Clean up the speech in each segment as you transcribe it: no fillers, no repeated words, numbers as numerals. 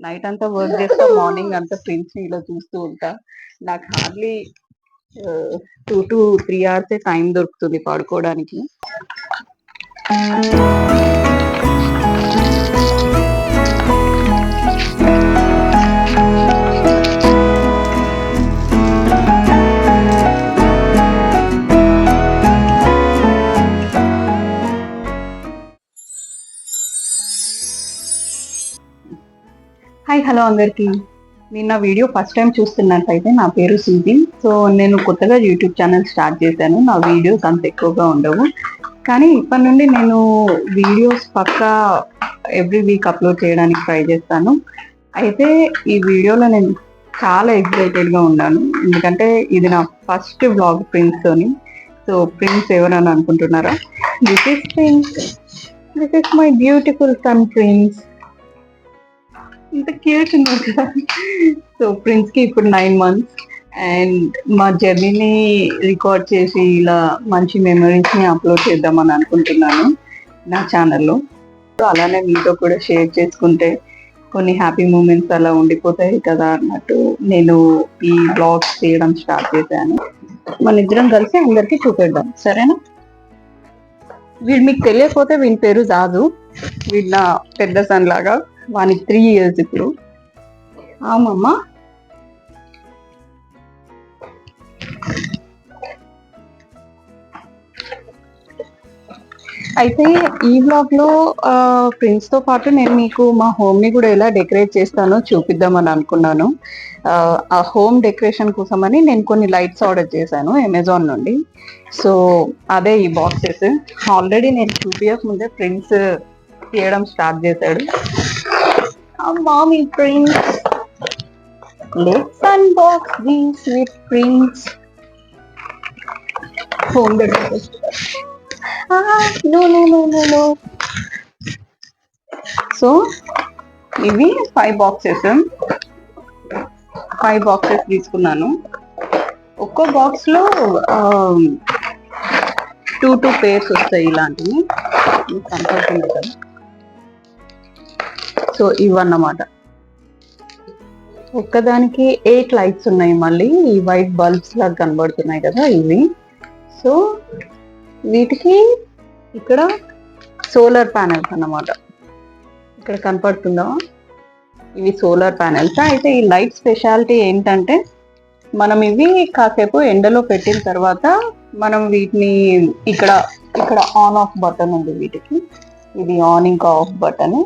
Night అంతా work చేస్తా, morning అంతా ప్రిన్స్ ఇలా చూస్తూ ఉంటా. నాకు హార్డ్లీ 2 to 3 hours టైం దొరుకుతుంది పడుకోవడానికి. హాయ్ హలో అందరికీ. నేను నా వీడియో ఫస్ట్ టైం చూస్తున్నట్టయితే నా పేరు సుజీ. సో నేను కొత్తగా యూట్యూబ్ ఛానల్ స్టార్ట్ చేశాను. నా వీడియోస్ అంత ఎక్కువగా ఉండవు, కానీ ఇప్పటి నుండి నేను వీడియోస్ పక్కా ఎవ్రీ వీక్ అప్లోడ్ చేయడానికి ట్రై చేస్తాను. అయితే ఈ వీడియోలో నేను చాలా ఎక్సైటెడ్గా ఉన్నాను, ఎందుకంటే ఇది నా ఫస్ట్ వ్లాగ్ ప్రిన్స్ తోని. సో ప్రిన్స్ ఎవరని అనుకుంటున్నారా? This is Prince, this is my beautiful son Prince. ఇంత క్యూట్ ఉన్నారు కదా. సో ప్రిన్స్ కి ఇప్పుడు 9 months అండ్ మా జర్నీని రికార్డ్ చేసి ఇలా మంచి మెమరీస్ ని అప్లోడ్ చేద్దామని అనుకుంటున్నాను నా ఛానల్లో. అలానే మీతో కూడా షేర్ చేసుకుంటే కొన్ని హ్యాపీ మూమెంట్స్ అలా ఉండిపోతాయి కదా అన్నట్టు నేను ఈ బ్లాగ్స్ చేయడం స్టార్ట్ చేశాను. మన ఇద్దరం కలిసి అందరికి చూపెడదాం, సరేనా? వీడు మీకు తెలియకపోతే వీని పేరు జాజు. వీడు నా పెద్ద సన్ లాగా, వానికి 3 years ఇప్పుడు. ఆమమ్మా, అయితే ఈ బ్లాగ్ లో ప్రిన్స్ తో పాటు నేను మీకు మా హోమ్ ని కూడా ఎలా డెకరేట్ చేస్తానో చూపిద్దామని అనుకున్నాను. ఆ హోమ్ డెకరేషన్ కోసమని నేను కొన్ని లైట్స్ ఆర్డర్ చేశాను అమెజాన్ నుండి. సో అదే ఈ బాక్సెస్. ఆల్రెడీ నేను చూపించక ముందే ప్రిన్స్ తీయడం స్టార్ట్ చేశాడు. Mommy Prince, let's unbox these with Prince. Home decoration. No. So, ఇవి 5 boxes. 5 boxes తీసుకున్నాను. ఒక్కో బాక్స్ లో 2 pairs వస్తాయి ఇలాంటివి. కనపడుతుంది కదా. సో ఇవన్నమాట. ఒక్కదానికి 8 లైట్స్ ఉన్నాయి. మళ్ళీ ఈ వైట్ బల్బ్స్ లాగా కనబడుతున్నాయి కదా ఇవి. సో వీటికి ఇక్కడ సోలార్ ప్యానెల్స్ అన్నమాట. ఇక్కడ కనపడుతుందా? ఇవి సోలార్ ప్యానెల్స్. అయితే ఈ లైట్ స్పెషాలిటీ ఏంటంటే మనం ఇవి కాసేపు ఎండలో పెట్టిన తర్వాత మనం వీటిని ఇక్కడ ఆన్ ఆఫ్ బటన్ ఉంది వీటికి. ఇది ఆన్ ఇంకా ఆఫ్ బటన్.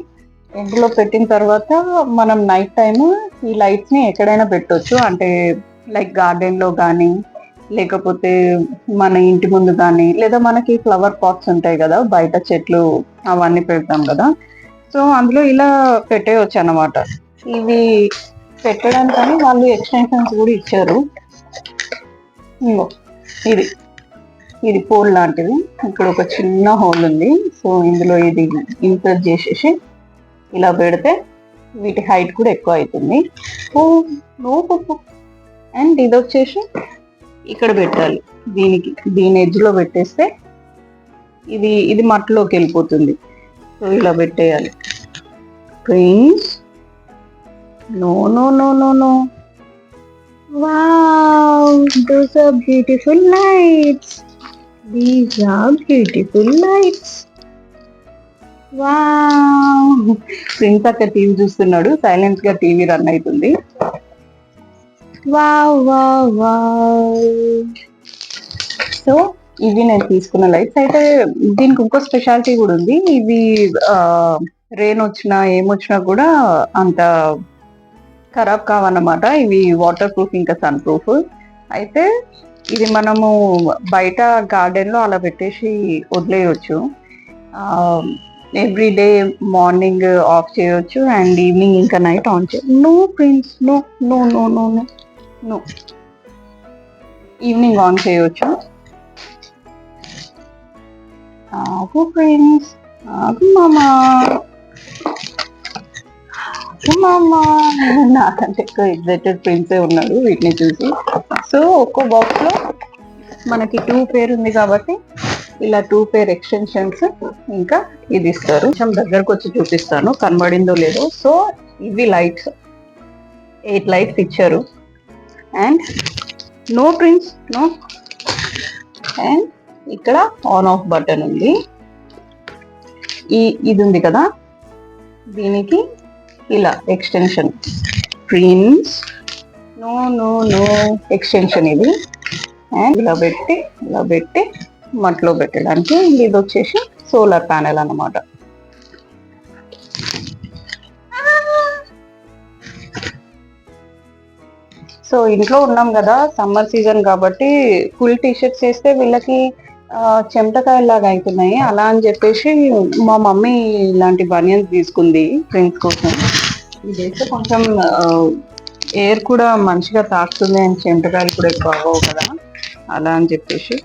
ఎండలో పెట్టిన తర్వాత మనం నైట్ టైమ్ ఈ లైట్స్ ని ఎక్కడైనా పెట్టొచ్చు. అంటే లైక్ గార్డెన్ లో కానీ, లేకపోతే మన ఇంటి ముందు కానీ, లేదా మనకి ఫ్లవర్ పాట్స్ ఉంటాయి కదా, బయట చెట్లు అవన్నీ పెడతాం కదా. సో అందులో ఇలా పెట్టేయచ్చు అన్నమాట. ఇవి పెట్టడానికని వాళ్ళు ఎక్స్టెన్షన్స్ కూడా ఇచ్చారు. ఇది పోల్ లాంటిది. ఇక్కడ ఒక చిన్న హోల్ ఉంది. సో ఇందులో ఇది ఇన్సర్ట్ చేసేసి ఇలా పెడితే వీటి హైట్ కూడా ఎక్కువ అవుతుంది. అండ్ ఇది వచ్చేసి ఇక్కడ పెట్టాలి. దీని ఎడ్జ్ లో పెట్టేస్తే ఇది మట్టిలోకి వెళ్ళిపోతుంది. సో ఇలా పెట్టేయాలి. Prince, no. Wow, those are beautiful lights. These are beautiful lights. Wow, Prince అక్కడ టీవీ చూస్తున్నాడు. సైలెంట్ గా టీవీ రన్ అవుతుంది. వావ్. సో ఇవి నేను తీసుకున్న లైట్స్. అయితే దీనికి ఇంకో స్పెషాలిటీ కూడా ఉంది. ఇవి రెయిన్ వచ్చినా ఏమొచ్చినా కూడా అంత ఖరాబ్ కావన్నమాట. ఇవి వాటర్ ప్రూఫ్ ఇంకా సన్ ప్రూఫ్. అయితే ఇది మనము బయట గార్డెన్ లో అలా పెట్టేసి వదిలేయచ్చు. ఎవ్రీ డే మార్నింగ్ ఆఫ్ చేయొచ్చు అండ్ ఈవినింగ్ ఇంకా నైట్ ఆన్ చేయొచ్చు. No Prince, no. Evening on చేయొచ్చు. ఆగు ప్రిన్స్, ఆగు మామా. నాకంటే ఎక్కువ ఎగ్జైటెడ్ ప్రిన్సే ఉన్నాడు వీటిని చూసి. సో ఒక్కో బాక్స్ లో మనకి 2 pair ఉంది కాబట్టి ఇలా 2 pair ఎక్స్టెన్షన్స్ ఇంకా ఇది ఇస్తారు. కొంచెం దగ్గరకు వచ్చి చూపిస్తాను కనబడిందో లేదో. సో ఇవి లైట్స్, 8 లైట్స్ ఇచ్చారు. And no Prince, no. And ఇక్కడ ఆన్ ఆఫ్ బటన్ ఉంది. ఇది ఉంది కదా, దీనికి ఇలా extension. Prince, no no no extension ఇది. అండ్ ఇలా పెట్టి మట్లో పెట్టడానికి. ఇది వచ్చేసి సోలార్ ప్యానెల్ అన్నమాట. సో ఇంట్లో ఉన్నాం కదా, సమ్మర్ సీజన్ కాబట్టి ఫుల్ టీషర్ట్స్ వేస్తే వీళ్ళకి చెమటకాయలాగా అవుతున్నాయి. అలా అని చెప్పేసి మా మమ్మీ ఇలాంటి బనియన్స్ తీసుకుంది ఫ్రెండ్స్ కోసం. ఇదైతే కొంచెం ఎయిర్ కూడా మంచిగా తాకుతుంది అండ్ చెమటకాయలు కూడా ఎక్కువ అవ్వవు కదా, అలా అని చెప్పేసి.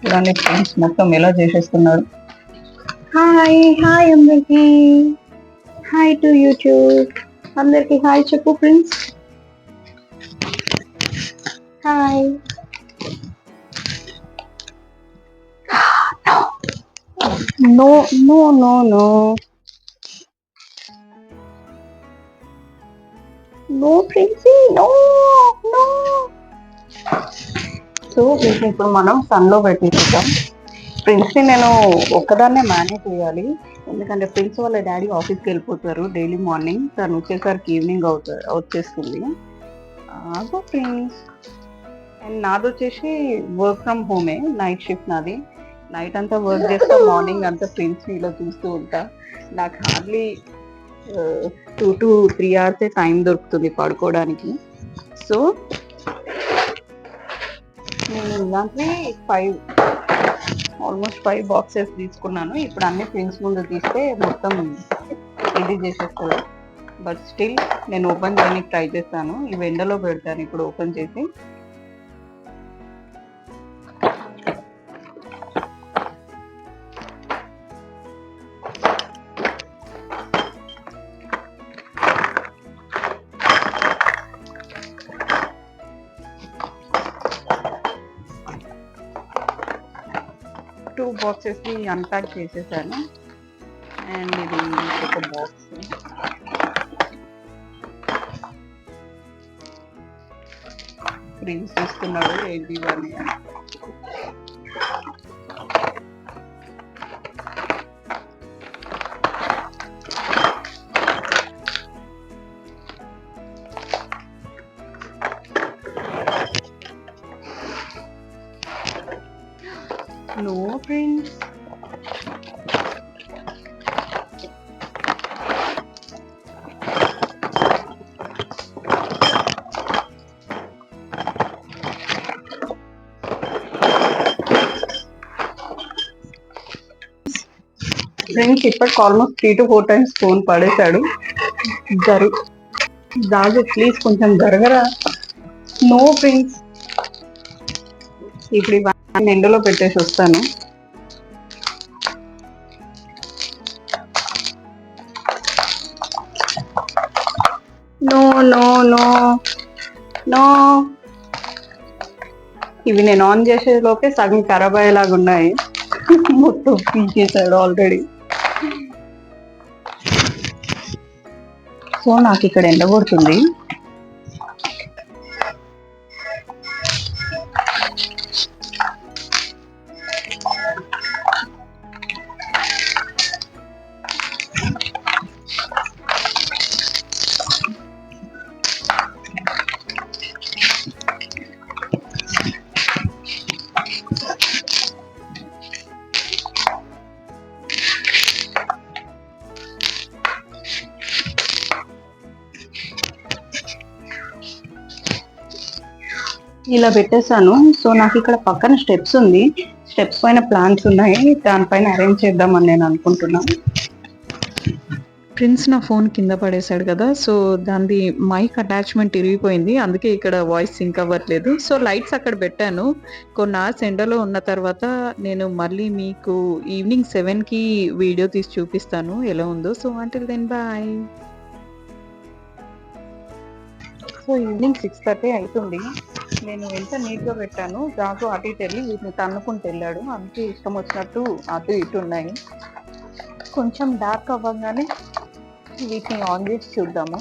ఇలాంటి ఫ్రెండ్స్ మొత్తం ఎలా చేసేస్తున్నారు. హాయ్ హాయ్ అందరికి, హాయ్ టు యూట్యూబ్. అందరికి హాయ్ చెప్పు friends. Hi. No no no no no Princy, no no. So ఇప్పుడు మనం సన్ లో పెట్టిస్తాం. ప్రిన్స్ ని నేను ఒక్కదాన్నే మేనేజ్ చేయాలి, ఎందుకంటే ప్రిన్స్ వాళ్ళ డాడీ ఆఫీస్కి వెళ్ళిపోతారు డైలీ మార్నింగ్. తను వచ్చేసరికి ఈవినింగ్ వచ్చేస్తుంది. ప్రిన్స్. అండ్ నాది వచ్చేసి వర్క్ ఫ్రమ్ హోమే, నైట్ షిఫ్ట్ నాది. నైట్ అంతా వర్క్ చేస్తా, మార్నింగ్ అంతా ప్రిన్స్ ఇలా చూస్తూ ఉంటా. నాకు హార్డ్లీ 2 to 3 hours టైం దొరుకుతుంది పడుకోవడానికి. సో నేను ఇలాంటి ఆల్మోస్ట్ 5 బాక్సెస్ తీసుకున్నాను. ఇప్పుడు అన్ని ప్రింట్స్ ముందు తీస్తే మొత్తం ఇది చేసేస్తుంది. బట్ స్టిల్ నేను ఓపెన్ చేయడానికి ట్రై చేస్తాను. ఇవి ఎండలో పెడతాను ఇప్పుడు ఓపెన్ చేసి. టూ బాక్సెస్ ని అన్ప్యాక్ చేసేసాను. అండ్ ఇది ఒక బాక్స్. ప్రింట్స్ చూస్తున్నాడు ఏంటి ఇవన్నీ. No Prince. ఫ్రెండ్స్ ఇప్పటికి ఆల్మోస్ట్ 3 to 4 times ఫోన్ పడేశాడు. దాగు ప్లీజ్ కొంచెం జరగరా. No prints. ఇప్పుడు ఇవన్నీ ఎండలో పెట్టేసి వస్తాను. No no no no. ఇవి నేను ఆన్ చేసే లోపే సగం ఖరాబ్ అయ్యేలాగా ఉన్నాయి. మొత్తం పీకేసాడు ఆల్రెడీ. సో నాకు ఇక్కడ ఎండ కొడుతుంది. ఇలా పెట్టేశాను. సో నాకు ఇక్కడ పక్కన స్టెప్స్ ఉంది, స్టెప్స్ పైన ప్లాంట్స్ ఉన్నాయి, దానిపైన అరేంజ్ చేద్దామని నేను అనుకుంటున్నాను. ప్రిన్స్ నా ఫోన్ కింద పడేశాడు కదా, సో దాని మైక్ అటాచ్మెంట్ ఇరిగిపోయింది, అందుకే ఇక్కడ వాయిస్ సింక్ అవ్వట్లేదు. సో లైట్స్ అక్కడ పెట్టాను. కొన్ని అవర్స్ ఎండలో ఉన్న తర్వాత నేను మళ్ళీ మీకు ఈవినింగ్ 7కి వీడియో తీసి చూపిస్తాను ఎలా ఉందో. So until then bye. So evening 6:30 అవుతుంది. నేను ఎంత నీట్గా పెట్టాను. జాగు అటు ఇటు వెళ్ళి వీటిని తన్నుకుంటూ వెళ్ళాడు, అందుకే ఇష్టం వచ్చినట్టు అటు ఇటు ఉన్నాయి. కొంచెం డార్క్ అవ్వగానే వీటిని ఆన్ చేసి చూద్దాము.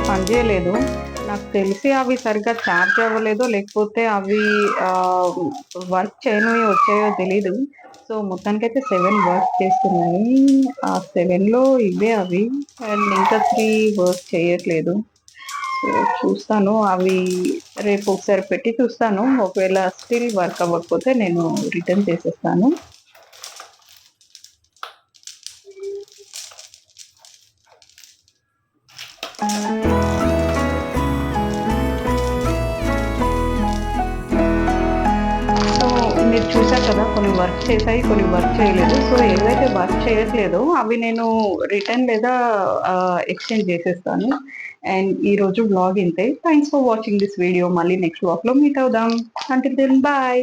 పనిచేయలేదు. నాకు తెలిసి అవి సరిగ్గా ఛార్జ్ అవ్వలేదో లేకపోతే అవి వర్క్ చేయనివి వచ్చాయో తెలీదు. సో మొత్తానికైతే 7 వర్క్ చేస్తున్నాయి. ఆ 7లో ఇవే అవి అండ్ ఇంకా 3 వర్క్ చేయట్లేదు. సో చూస్తాను, అవి రేపు ఒకసారి పెట్టి చూస్తాను. ఒకవేళ స్టిల్ వర్క్ అవ్వకపోతే నేను రిటర్న్ చేసేస్తాను. మీరు చూసారు కదా, కొన్ని వర్క్ చేశాయి, కొన్ని వర్క్ చేయలేదు. సో ఏవైతే వర్క్ చేయట్లేదో అవి నేను రిటర్న్ లేదా ఎక్స్చేంజ్ చేసేస్తాను. అండ్ ఈ రోజు బ్లాగ్ ఇంతే. Thanks for watching this video. మళ్ళీ నెక్స్ట్ బ్లాగ్ లో మీట్ అవుదాం. Until then bye.